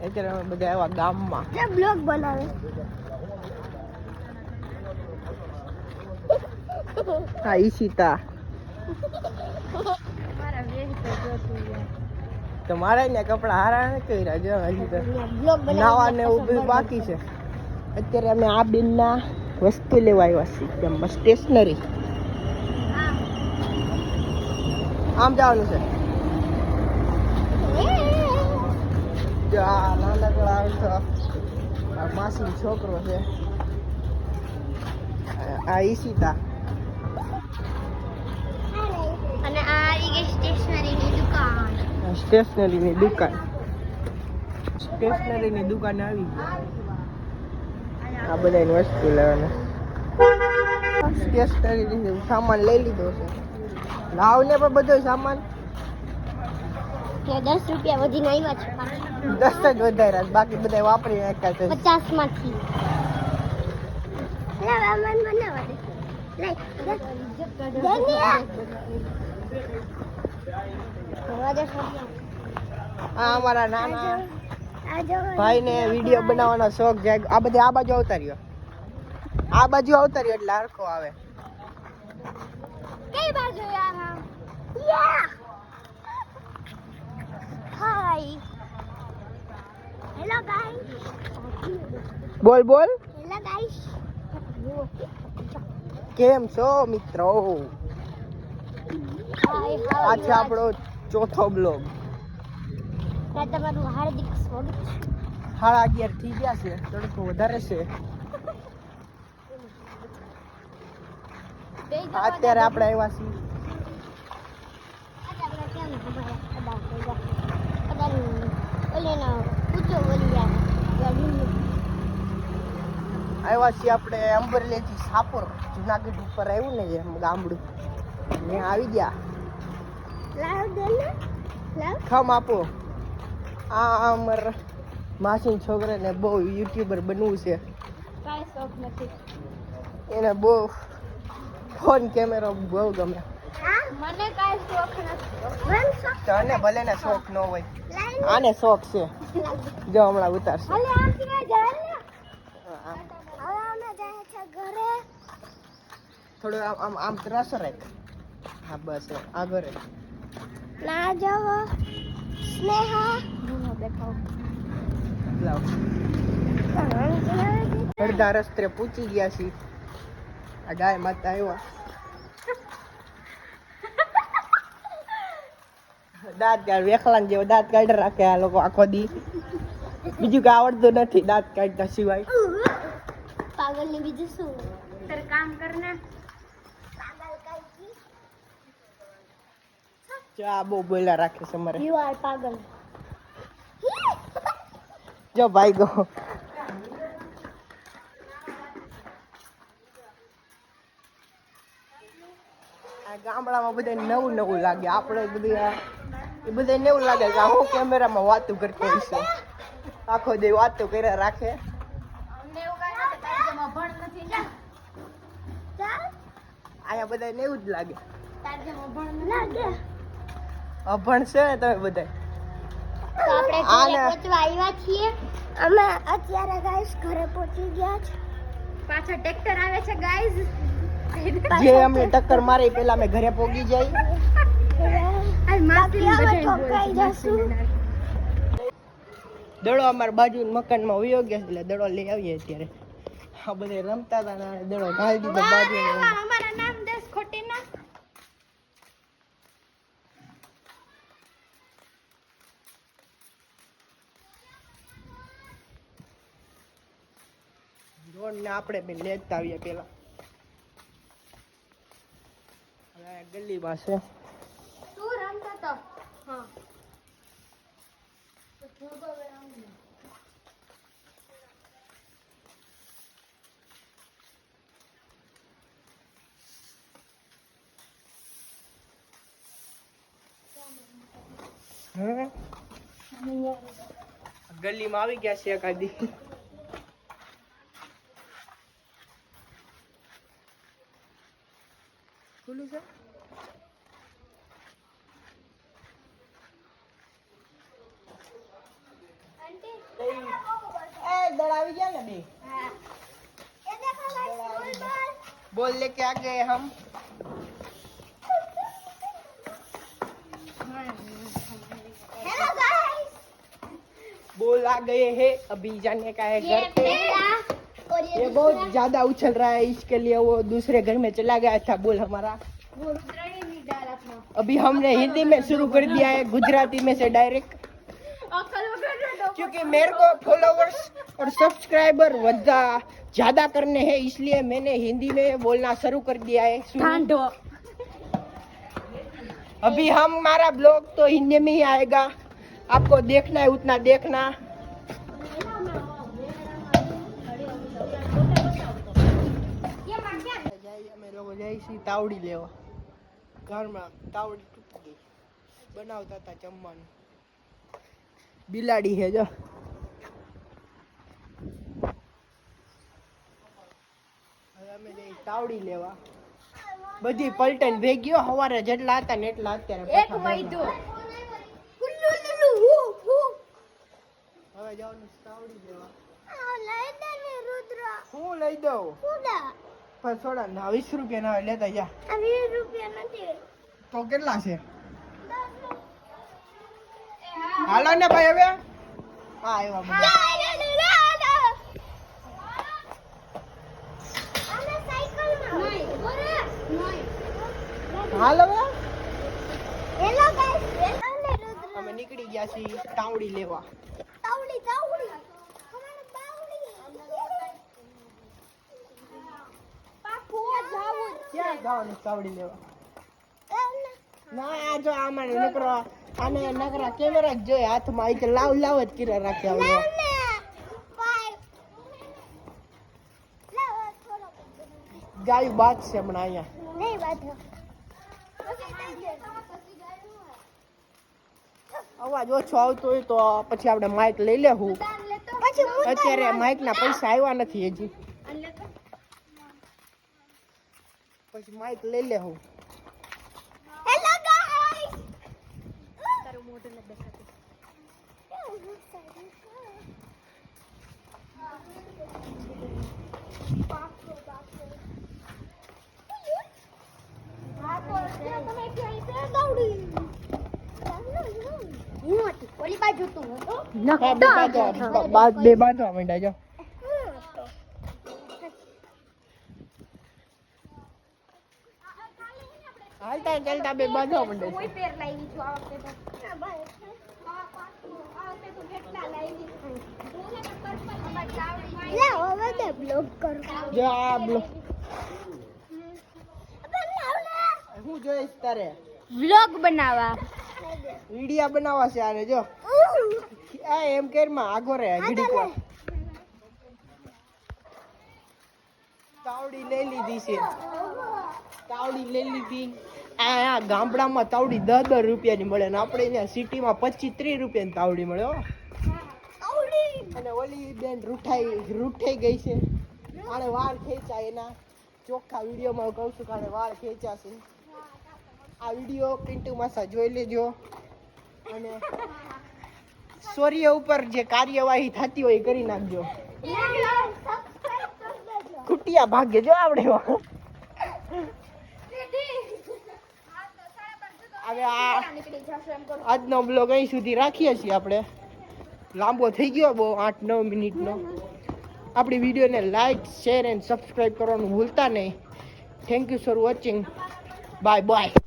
અત્યારે અમે બધા આવ્યા ગામમાં બ્લોગ બનાવે. હા ઈશિતા તો મારે ને કપડા હારા ને કર્યા જો હજી તો નાવા ને એવું બધું બાકી છે. અત્યારે અમે આ બેનના વસ્તુ લેવા આવ્યા છીએ એમ સ્ટેશનરી. આમ જવાનું છે જો આ નાનકડા આવે તો આ માસી છોકરો છે આ ઈશિતા અને આ ઈ સ્ટેશનરીની દુકાન. સ્ટેશનરીની દુકાન સ્ટેશનરીની દુકાન આવી ગઈ. આ બધાની વસ્તુ લેવાની સ્ટેશનરી સામાન લઈ લીધો છે. લાવ ને પણ બધો સામાન 10 રૂપિયા વધીને આવ્યા છે. 10 જ વધાર્યા બાકી બધા વાપરી નાખ્યા છે 50 માંથી. આ અમારા નાના ભાઈ ને વિડીયો બનાવવાનો શોખ છે. આ બધી આ બાજુ આવતા રહ્યો એટલે હરખો આવે. કઈ બાજુ યાર? Hi hello guys. બોલ બોલ હેલો ગાઈસ. કેમ છો મિત્રો? હાય આ છે આપણો ચોથો બ્લોગ. તમારું હાર્દિક સ્વાગત છે. 11:30 થઈ ગયા છે. તડકો વધારે છે અત્યારે આપણે આવ્યા છીએ આપણે અંબરલી થી સાપોર જુનાગઢ ઉપર આવ્યું ને એમ ગામડું ત્યાં આવી ગયા. ખમ આપો. આ અમાર માસી છોકરાને બહુ યુટ્યુબર બનવું છે. કાંઈ શોખ નથી એને બહુ ફોન કેમેરો બહુ ગમે. મને કાંઈ શોખ નથી. તને ભલે ને શોખ ન હોય આને શોખ છે. જો હમણાં ઉતારશે. થોડું આમ આમ ત્રાસ રાખ. હા બસ આ ઘરે ના જાવો સ્નેહા બેઠો લાવ. અડધા રસ્તે પૂછી ગયા છીએ. આ ગાય માતા આવ્યા દાંત કાઢ વેખલાંગ જેવો દાંત કાઢી રાખે આ લોકો આખો દી. બીજું કઈ આવડતું નથી દાંત કાઢતા સિવાય. પાગલ ને બીજું શું? તારે કામ કરને. ચા બહુ બોલ્યા રાખે છે મારે. યુ આર પાગલ. જો ભાઈ ગો આ ગામડામાં બધા નવું નવું લાગે. આપણે બધા એ બધા નવું લાગે કે હું કેમેરામાં વાતો કરતો હશે. આખો દી વાતો કર્યા રાખે. અહીંયા બધા ને એવું જ લાગે. અભણ છે ને તમે બધા. તો આપણે ઘરે પહોંચવા આવ્યા છીએ. અમે અત્યારે ગાઈસ ઘરે પહોંચી ગયા છે. પાછળ ટ્રેક્ટર આવે છે ગાઈસ. જે અમને ટક્કર મારે પેલા અમે ઘરે પોગી જાય. દડો અમારા બાજુ મકાનમાં વયો ગયા એટલે દડો લઈ આવીએ. અત્યારે આ બધા રમતા હતા ને દડો ઘાલી દીધો બાજુ. અમારા નામ દેશ ખોટી ના. રોડ ને આપણે બે લેતા આવીએ પેલા. ગલીમાં છે. તું રમતો તો. હા. ગલીમાં આવી ગયા છે એકાદી. ખુલ્લું છે. बॉल आ गया ना बे हाँ ये देखो गाइस फुल बॉल बॉल लेके आ गए हम हेलो गाइस बॉल आ गए हैं अभी जाने का है ये घर पे पहला और ये बहुत ज्यादा उछल रहा है इसके लिए वो दूसरे घर में चला गया था बॉल हमारा वो रुद्र ने नहीं डाला था अभी हमने हिंदी में शुरू कर दिया है गुजराती में से डायरेक्ट अकल वगैरह क्योंकि मेरे को फॉलोवर्स और सब्सक्राइबर ज्यादा करने हैं इसलिए मैंने हिंदी में बोलना शुरू कर दिया है अभी हमारा ब्लॉग तो हिंदी में ही आएगा आपको देखना है उतना देखना અમે લોકો જઈશું તાવડી લેવા ઘરમાં તાવડી તૂટી ગઈ બનાવતા હતા જમવાનું બિલાડી છે જો હવે અમે જઈ તાવડી લેવા બધી પલટન ભેગીઓ હવારે જેટલા હતા ને એટલા અત્યારે એક વૈદો હુલ્લુલુલુ હુ હવે જવાનું તાવડી લેવા આ લઈ દે ને રુદ્ર હું લઈ દઉં કુડા પણ થોડા ના 20 રૂપિયા ના લેતા જા આ 20 રૂપિયા નથી તો કેટલા છે હાલો ને ભાઈ હવે હા આવ્યા બધા હાલો હવે હેલો ગાઈસ હેલો ને રુદ્ર અમે નીકળી ગયા છીએ તાવડી લેવા તાવડી તાવડી અમારે તાવડી પાકુ જાવું ક્યાં જવાનું તાવડી લેવા ના આ જો આમાં નકરો આને નકરા કેમેરા જ જોઈએ હાથમાં આ કે લાવ લાવ જ કર્યા રાખ્યા હવે ગાયું બાદ છે હમણાં અહીંયા નહીં વાત અવાજ ઓછો આવતો હોય તો પછી આપણે માઇક લઈ લેવું અત્યારે માઇક ના પૈસા આવ્યા નથી હજી પછી માઇક લઈ લેવું હેલો ગાઈસ તારું મોઢું ન દેખાતું ઓલી બાજુ તું હતો બે બાજુ માંડ્યા જો હાલતા ચાલતા બે બાજુ માંડે કોઈ પેર લાવી છું આ વખતે તો ના ભાઈ આ વખતે તો કેટલા લાવી લે હવે દે બ્લોગ કર જો આ બ્લોગ હું જોઈશ તારે વ્લોગ બનાવવા વિડિયા બનાવવા છે આને જો આ એમ કેરમાં આગો રે ઘડીક વાર તાવડી લઈ લીધી છે તાવડી લઈ લીધી આ ગામડામાં તાવડી 10 રૂપિયાની મળે ને આપણે અહીંયા સિટીમાં 25-30 રૂપિયાની તાવડી મળે હો અને ઓલી બેન રૂઠાઈ ગઈ છે આને વાળ ખેંચાય એના ચોખ્ખા વિડીયોમાં કહું છું કે આને વાળ ખેંચાશે આ વિડીયો પિન્ટુ માસા જોઈ લેજો અને સૂર્ય ઉપર જે કાર્યવાહી થતી હોય એ કરી નાખજો કુટિયા ભાગ્ય જો આપણે હવે આજનો બ્લોગ અહીં સુધી રાખીએ છીએ આપણે લાંબો થઈ ગયો બહુ 8-9 મિનિટનો આપણી વિડીયોને લાઈક શેર એન્ડ સબસ્ક્રાઈબ કરવાનું ભૂલતા નહીં thank you for watching bye bye